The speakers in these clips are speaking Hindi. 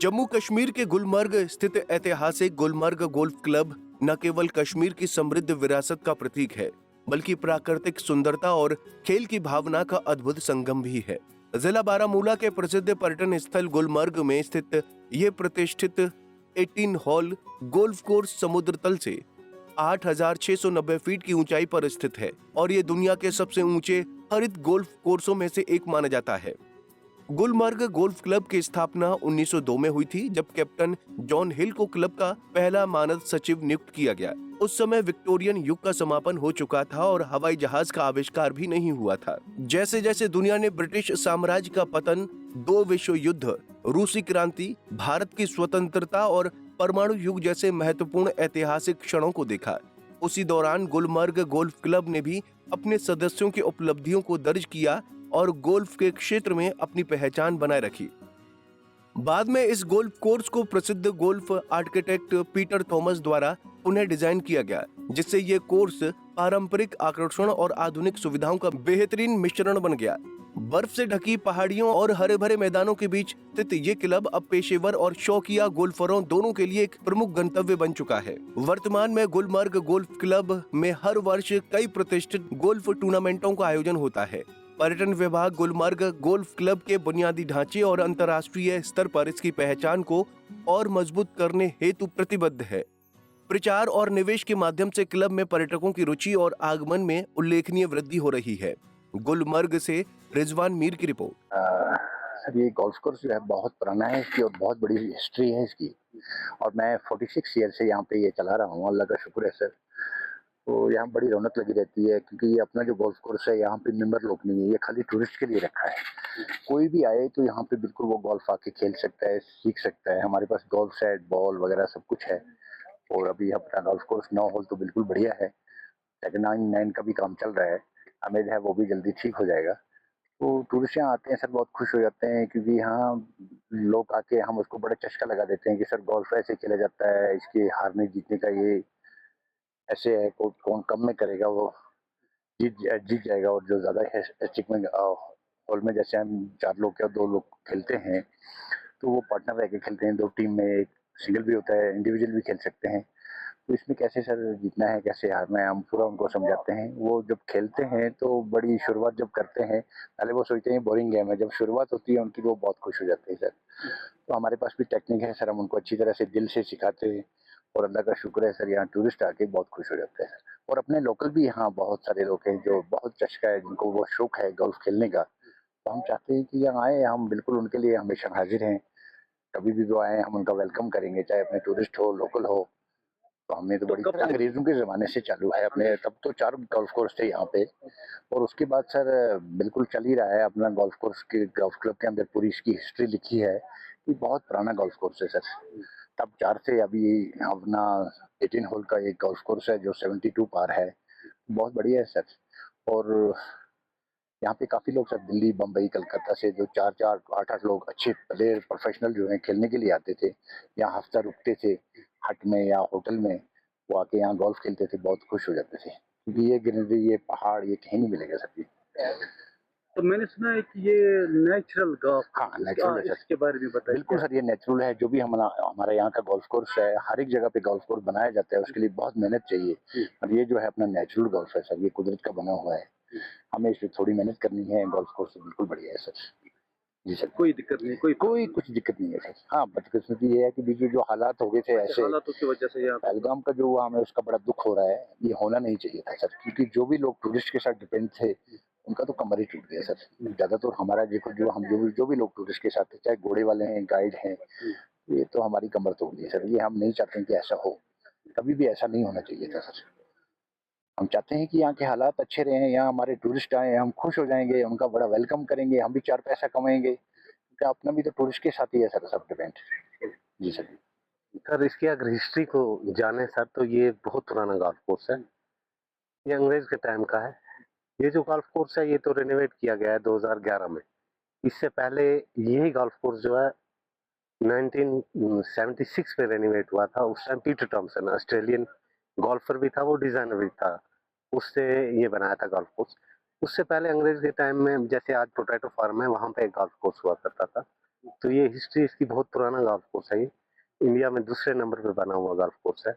जम्मू कश्मीर के गुलमर्ग स्थित ऐतिहासिक गुलमर्ग गोल्फ क्लब न केवल कश्मीर की समृद्ध विरासत का प्रतीक है, बल्कि प्राकृतिक सुंदरता और खेल की भावना का अद्भुत संगम भी है। जिला बारामूला के प्रसिद्ध पर्यटन स्थल गुलमर्ग में स्थित ये प्रतिष्ठित 18 होल गोल्फ कोर्स समुद्र तल से 8,690 फीट की ऊंचाई पर स्थित है और ये दुनिया के सबसे ऊंचे हरित गोल्फ कोर्सों में से एक माना जाता है। गुलमर्ग गोल्फ क्लब की स्थापना 1902 में हुई थी, जब कैप्टन जॉन हिल को क्लब का पहला मानद सचिव नियुक्त किया गया। उस समय विक्टोरियन युग का समापन हो चुका था और हवाई जहाज का आविष्कार भी नहीं हुआ था। जैसे जैसे दुनिया ने ब्रिटिश साम्राज्य का पतन, दो विश्व युद्ध, रूसी क्रांति, भारत की स्वतंत्रता और परमाणु युग जैसे महत्वपूर्ण ऐतिहासिक क्षणों को देखा, उसी दौरान गुलमर्ग गोल्फ क्लब ने भी अपने सदस्यों की उपलब्धियों को दर्ज किया और गोल्फ के क्षेत्र में अपनी पहचान बनाए रखी। बाद में इस गोल्फ कोर्स को प्रसिद्ध गोल्फ आर्किटेक्ट पीटर थॉमस द्वारा पुनः डिजाइन किया गया, जिससे ये कोर्स पारंपरिक आकर्षण और आधुनिक सुविधाओं का बेहतरीन मिश्रण बन गया। बर्फ से ढकी पहाड़ियों और हरे भरे मैदानों के बीच स्थित ये क्लब अब पेशेवर और शौकिया गोल्फरों दोनों के लिए एक प्रमुख गंतव्य बन चुका है। वर्तमान में गुलमर्ग गोल्फ क्लब में हर वर्ष कई प्रतिष्ठित गोल्फ टूर्नामेंटों का आयोजन होता है। पर्यटन विभाग गुलमर्ग गोल्फ क्लब के बुनियादी ढांचे और अंतर्राष्ट्रीय स्तर पर इसकी पहचान को और मजबूत करने हेतु प्रतिबद्ध है। प्रचार और निवेश के माध्यम से क्लब में पर्यटकों की रुचि और आगमन में उल्लेखनीय वृद्धि हो रही है। गुलमर्ग से रिजवान मीर की रिपोर्ट। सर, ये गोल्फ कोर्स जो है बहुत पुराना है इसकी और बहुत बड़ी हिस्ट्री है इसकी। और मैं 46 ईयर से यहाँ पे ये चला रहा हूँ, अल्लाह का शुक्र है सर। तो यहाँ बड़ी रौनक लगी रहती है क्योंकि ये अपना जो गोल्फ कोर्स है यहाँ पे मेंबर लोग नहीं है, ये खाली टूरिस्ट के लिए रखा है। कोई भी आए तो यहाँ पे बिल्कुल वो गोल्फ आके खेल सकता है, सीख सकता है। हमारे पास गोल्फ सेट, बॉल वगैरह सब कुछ है। और अभी अपना गोल्फ कोर्स 9 होल तो बिल्कुल बढ़िया है। सेकंड 9 का भी काम चल रहा है, उम्मीद है वो भी जल्दी ठीक हो जाएगा। तो टूरिस्ट यहाँ आते हैं सर, बहुत खुश हो जाते हैं क्योंकि यहाँ लोग आके हम उसको बड़ा चस्का लगा देते हैं कि सर गोल्फ ऐसे खेला जाता है, इसके हारने जीतने का ये ऐसे है, कौन कम में करेगा वो जीत जीत जाएगा। और जो ज़्यादा स्टिक में हॉल में जैसे हम 4 लोग या 2 लोग खेलते हैं तो वो पार्टनर रह के खेलते हैं, 2 टीम में, एक सिंगल भी होता है, इंडिविजुअल भी खेल सकते हैं। तो इसमें कैसे सर जीतना है, कैसे हारना है, हम पूरा उनको समझाते हैं। वो जब खेलते हैं तो बड़ी शुरुआत जब करते हैं, पहले वो सोचते हैं बोरिंग गेम है, जब शुरुआत होती है उनकी तो वो बहुत खुश हो जाते हैं सर। तो हमारे पास भी टेक्निक है सर, हम उनको अच्छी तरह से दिल से सिखाते हैं। और अल्लाह का शुक्र है सर, यहाँ टूरिस्ट आके बहुत खुश हो जाते हैं सर। और अपने लोकल भी यहाँ बहुत सारे लोग हैं जो बहुत चस्का है, जिनको वो शौक है गोल्फ खेलने का। तो हम चाहते हैं कि यहाँ आए, हम बिल्कुल उनके लिए हमेशा हाजिर हैं। कभी भी वो आए हम उनका वेलकम करेंगे, चाहे अपने टूरिस्ट हो, लोकल हो। तो हमने तो बड़ी अंग्रेजों के ज़माने से चालू है अपने, तब तो 4 गोल्फ कोर्स थे यहाँ पे। और उसके बाद सर बिल्कुल चल ही रहा है अपना गोल्फ कोर्स के गोल्फ क्लब के अंदर पूरी इसकी हिस्ट्री लिखी है कि बहुत पुराना गोल्फ कोर्स है सर। तब 4 से अभी अपना 18 होल का एक गोल्फ कोर्स है जो 72 पार है, बहुत बढ़िया है सर। और यहाँ पे काफ़ी लोग सर दिल्ली, बम्बई, कलकत्ता से जो 4-4, 8-8 लोग अच्छे प्लेयर प्रोफेशनल जो हैं खेलने के लिए आते थे। यहाँ हफ्ता रुकते थे हट में या होटल में, वो आके यहाँ गोल्फ खेलते थे, बहुत खुश हो जाते थे क्योंकि ये ग्रीनरी, ये पहाड़, ये कहीं नहीं मिलेगा सर जी। तो मैंने सुना है कि ये नेचुरल गोल्फ, हाँ, नेचुरल है सर। इसके बारे में बताइए। बिल्कुल सर, ये नेचुरल है। जो भी हमारा यहाँ का गोल्फ कोर्स है, हर एक जगह पे गोल्फ कोर्स बनाया जाता है, उसके लिए बहुत मेहनत चाहिए। और ये जो है अपना नेचुरल गोल्फ है सर, ये कुदरत का बना हुआ है। हमें इसमें थोड़ी मेहनत करनी है, गोल्फ कोर्स तो बिल्कुल बढ़िया है सर। जी सर, कोई दिक्कत नहीं, कोई कुछ दिक्कत नहीं है सर। हाँ, बदकिस्मती ये है कि बीच में जो हालात हो गए थे ऐसे, हालातों की वजह से यहाँ पहलगाम का जो हुआ, हमें उसका बड़ा दुख हो रहा है। ये होना नहीं चाहिए था सर, क्योंकि जो भी लोग टूरिस्ट के साथ डिपेंड थे उनका तो कमर ही टूट गया सर। ज्यादातर हमारा देखो, जो भी लोग टूरिस्ट के साथ थे, चाहे घोड़े वाले हैं, गाइड हैं, ये तो हमारी कमर तोड़ दी सर। ये हम नहीं चाहते कि ऐसा हो, कभी भी ऐसा नहीं होना चाहिए था सर। हम चाहते हैं कि यहाँ के हालात अच्छे रहें, यहाँ हमारे टूरिस्ट आए, हम खुश हो जाएंगे, उनका बड़ा वेलकम करेंगे, हम भी 4 पैसा कमाएंगे, क्योंकि अपना भी तो टूरिस्ट के साथ ही है सर, सब डिपेंड। जी सर। सर, इसकी अगर हिस्ट्री को जाने सर, तो ये बहुत पुराना गोल्फ कोर्स है। ये अंग्रेज के टाइम का है। ये जो गोल्फ कोर्स है ये तो रेनोवेट किया गया है 2011 में। इससे पहले यही गोल्फ कोर्स जो है 1976 में रेनोवेट हुआ था। उस time Peter Thomson Australian golfer भी था, वो डिजाइनर भी था, उससे ये बनाया था गोल्फ कोर्स। उससे पहले अंग्रेज के टाइम में, जैसे आज पोटैटो फार्म है, वहां पे एक गोल्फ कोर्स हुआ करता था। तो ये हिस्ट्री इसकी बहुत पुराना गोल्फ कोर्स है। ये इंडिया में दूसरे नंबर पे बना हुआ गोल्फ कोर्स है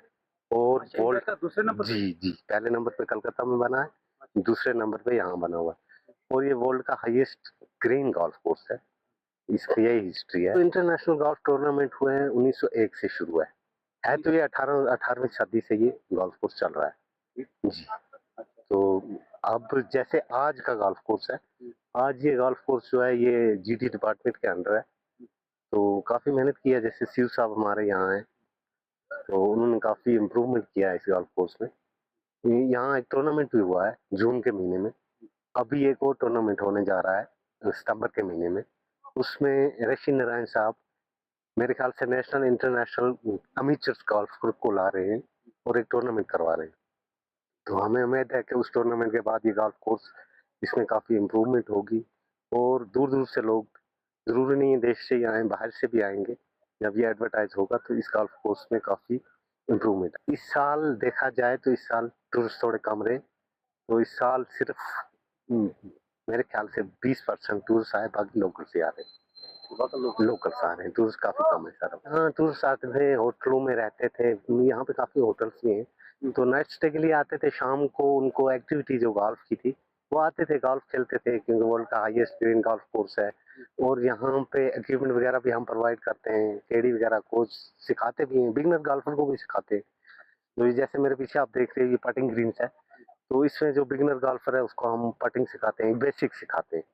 और अच्छा, इंडिया का दूसरे नंबर पे? जी जी, पहले नंबर पे कलकत्ता में बना है, दूसरे नंबर पे यहाँ बना हुआ है और ये वर्ल्ड का हाईएस्ट ग्रीन गोल्फ कोर्स है। इसकी यही हिस्ट्री है। तो इंटरनेशनल गोल्फ टूर्नामेंट हुए हैं 1901 से शुरू है तो ये 18वीं सदी से ये गोल्फ कोर्स चल रहा है जी। तो अब जैसे आज का गोल्फ कोर्स है, आज ये गोल्फ कोर्स जो है ये जीटी डिपार्टमेंट के अंडर है। तो काफी मेहनत की है, जैसे शिव साहब हमारे यहाँ हैं तो उन्होंने काफी इम्प्रूवमेंट किया है इस गोल्फ कोर्स में। यहाँ एक टूर्नामेंट भी हुआ है जून के महीने में, अभी एक और टूर्नामेंट होने जा रहा है सितंबर के महीने में। उसमें ऋषि नारायण साहब मेरे ख्याल से नेशनल इंटरनेशनल अमेचर्स गोल्फ को ला रहे हैं और एक टूर्नामेंट करवा रहे हैं। तो हमें उम्मीद है कि उस टूर्नामेंट के बाद ये गोल्फ कोर्स इसमें काफ़ी इम्प्रूवमेंट होगी और दूर दूर से लोग, ज़रूरी नहीं है देश से ही आए, बाहर से भी आएंगे। जब ये एडवर्टाइज होगा तो इस गोल्फ कोर्स में काफ़ी इम्प्रूवमेंट है। इस साल देखा जाए तो इस साल टूरिस्ट थोड़े कम रहे, तो इस साल सिर्फ मेरे ख्याल से 20% टूरिस्ट आए, बाकी लोकल से आ रहे हैं। लोकल्स आ रहे हैं, टूरिस्ट काफी कम है सर। हाँ, टूरिस्ट आते थे, होटलों में रहते थे, यहाँ पे काफी होटल्स भी हैं, तो नाइट स्टे के लिए आते थे। शाम को उनको एक्टिविटी जो गोल्फ की थी वो आते थे, गोल्फ खेलते थे, क्योंकि वर्ल्ड का हाईएस्ट ग्रीन गोल्फ कोर्स है और यहाँ पे इक्विपमेंट वगैरह भी हम प्रोवाइड करते हैं, केडी वगैरह कोच सिखाते भी हैं, बिगनर गोल्फर को भी सिखाते हैं। तो ये जैसे मेरे पीछे आप देख रहे हैं ये पटिंग ग्रीन्स है, तो इसमें जो बिगनर गोल्फर है उसको हम पटिंग सिखाते हैं, बेसिक सिखाते हैं।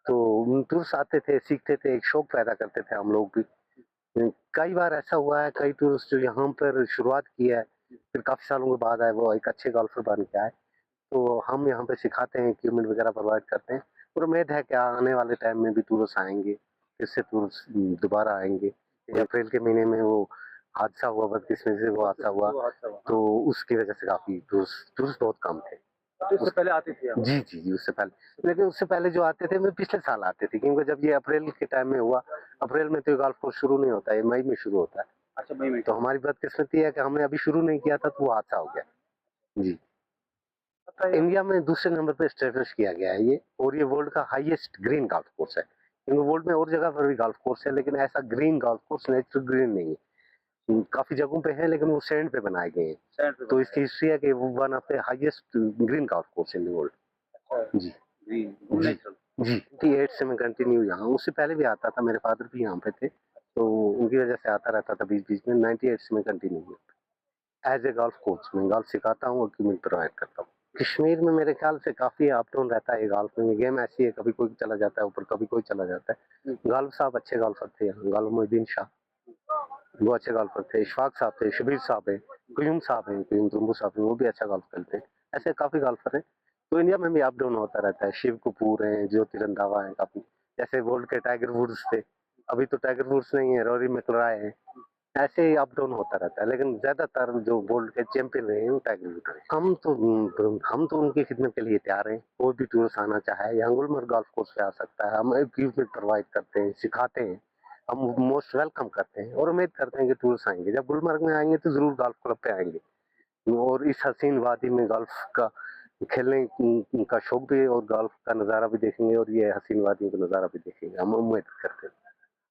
तो टूरिस्ट आते थे, सीखते थे, एक शौक पैदा करते थे हम लोग भी। कई बार ऐसा हुआ है, कई टूरिस्ट जो यहाँ पर शुरुआत की है फिर काफी सालों के बाद आए, वो एक अच्छे गोल्फर बन के आए। तो हम यहाँ पे सिखाते हैं, इक्विपमेंट वगैरह प्रोवाइड करते हैं और उम्मीद है कि आने वाले टाइम में भी टूरिस्ट आएंगे, फिर से टूरिस्ट दोबारा आएंगे। अप्रैल के महीने में वो हादसा हुआ, बदकिस्मती से वो हादसा हुआ, तो उसकी वजह से काफी टूरिस्ट बहुत कम थे। तो इससे पहले आते थे आप? जी जी जी, उससे पहले, लेकिन उससे पहले जो आते थे मैं पिछले साल आते थे, क्योंकि जब ये अप्रैल के टाइम में हुआ, अप्रैल में तो ये गोल्फ कोर्स शुरू नहीं होता है, मई में शुरू होता है। अच्छा, मई में। तो हमारी बदकिस्मती है कि हमने अभी शुरू नहीं किया था तो वो हादसा हो गया जी। इंडिया में दूसरे नंबर पे स्टेब्लिश किया गया है ये, और ये वर्ल्ड का हाईएस्ट ग्रीन गोल्फ कोर्स है, क्योंकि वर्ल्ड में और जगह पर भी गोल्फ कोर्स है लेकिन ऐसा green golf course, natural green नहीं है। काफी जगहों पे है लेकिन वो सैंड पे बनाए गए हैं। तो इसकी हिस्ट्री है कि वो one of the highest green golf course in the world जी जी जी। 98 से मैं कंटिन्यू यहाँ, उससे पहले भी आता था, मेरे फादर भी यहाँ पे थे तो उनकी वजह से आता रहता था बीच बीच में। 98 से मैं continue as a golf coach में गोल्फ सिखाता हूँ और इक्विपमेंट प्रोवाइड करता हूँ। कश्मीर में मेरे ख्याल से काफी अप डाउन रहता है गोल्फ में, गेम ऐसी है, कभी कोई चला जाता है ऊपर, कभी कोई चला जाता है। गालिब साहब अच्छे गोल्फर थे यहाँ, गालिब मोहिद्दीन शाह वो अच्छे गोल्फर थे, इशफाक साहब थे, शबीर साहब है, क्यूम साहब हैं, क्यूम तुम्बू साहब हैं, वो भी अच्छा गोल्फ खेलते हैं। ऐसे काफी गोल्फर हैं। तो इंडिया में भी अप डाउन होता रहता है। शिव कपूर हैं, ज्योति रंधावा है, काफी जैसे वर्ल्ड के टाइगर वुड्स थे, अभी तो टाइगर वुड्स नहीं है, रोरी मैकइलरॉय है। ऐसे ही अप डाउन होता रहता है, लेकिन ज्यादातर जो वर्ल्ड के चैंपियन रहे हैं वो टाइगर वुड रहे। हम तो उनकी खिदमत के लिए तैयार हैं। कोई भी टूरिस्ट आना चाहे यहाँ गुलमर्ग गोल्फ कोर्स पे आ सकता है, हम इक्विपमेंट प्रोवाइड करते हैं, सिखाते हैं, हम मोस्ट वेलकम करते हैं और उम्मीद करते हैं कि टूरिस्ट आएंगे। जब गुलमर्ग में आएंगे तो जरूर गोल्फ क्लब पे आएंगे और इस हसीन वादी में गोल्फ का खेलने का शौक भी और गोल्फ का नज़ारा भी देखेंगे और ये हसीन वादी का नज़ारा भी देखेंगे, हम उम्मीद करते हैं।